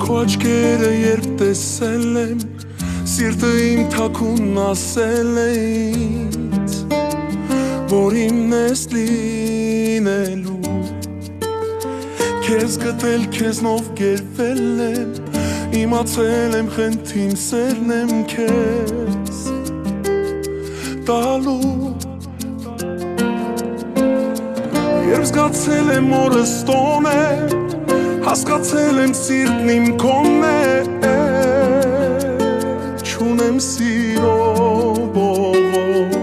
Քո աչքերը երբ տեսել եմ, սիրտը իմ թաքուն ասել է ինձ, որ իմն ես լինելու, քեզ գտել, քեզնով գերվել եմ, իմացել եմ խենթին սերն եմ քեզ տալու, երբ զգացել եմ օրս տոն է, հասկացել եմ սիրտն իմ քոնն է, չունեմ սիրո բողոք,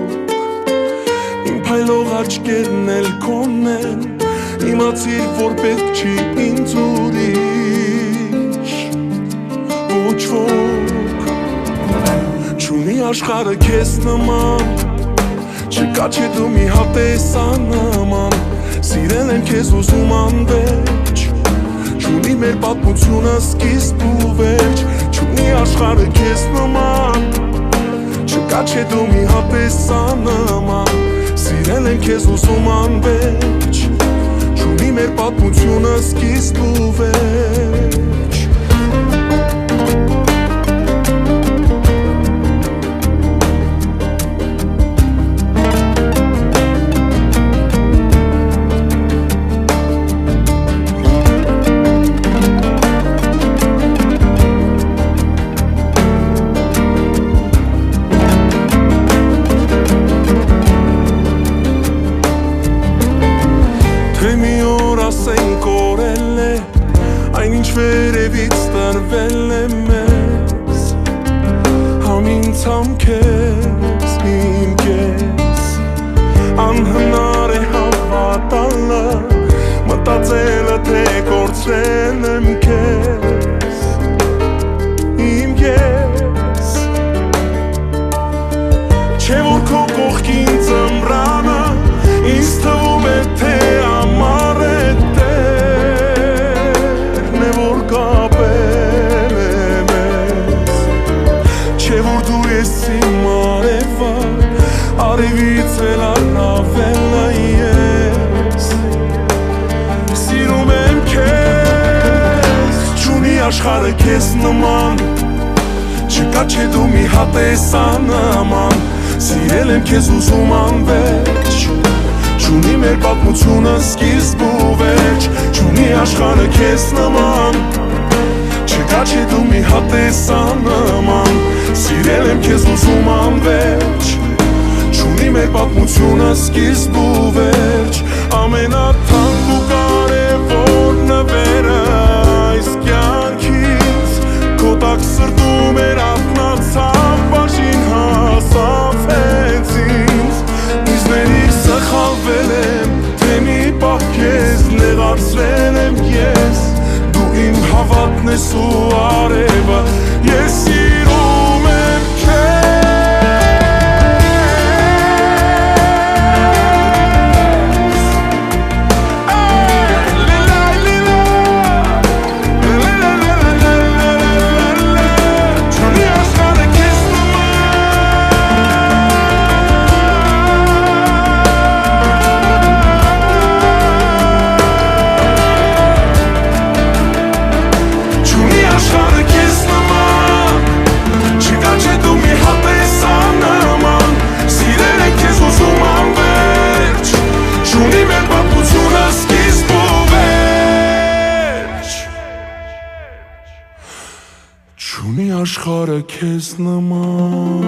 իմ փայլող աչքերն էլ քոնն են, իմացիր, որ պետք չի ինձ ուրիշ, ոչ ոք, չունի աշխարհը քեզ նման, չկա չէ դու մի հատ տեսանման, սիրել եմ քեզ ուզում անվերջ, չունի մեր պատմությունը սկիզբ ու վերջ, չունի աշխարհը քեզ նման, չկա չէ դու մի հատ տեսանման, սիրել եմ քեզ ուզում անվերջ, չունի մեր պատմությունը սկիզբ ու վերջ։ Մի օր ասենք օրել է, այն ինչ վերևից տրվել է մեզ, համ ինձ համ քեզ, իմ կես, անհնար է հավատալը, մտածելը թե կորցրել եմ քեզ, իմ կես, չէ որ քո կողքին ծմրանը, ինձ թվում է թե արևից էլ առավել ես, սիրում եմ քեզ, չունի աշխարհը քեզ նման, չկա չէ դու մի հատ տեսանման, սիրել եմ քեզ ուզում անվերջ, չունի մեր պատմությունը սկիզբ ու վերջ, չունի աշխարհը քեզ նման, չկա չէ դու մի հատ տեսանման, սիրել եմ քեզ ուզում անվերջ, չունի մեր պատմությունը սկիզբ ու վերջ, ամենաթանկ ու կարևոր նվերը այս կյանքից, քո տակ սրտում էր արթնացավ, բաժին հասավ հենց ինձ, ինձներից սխալվել եմ, թե մի պահ քեզ նեղացրել եմ ես, դու իմ հավատն ես ու արևը, ես սիրում եմ քեզ։ Չունի աշխարհը քեզ նման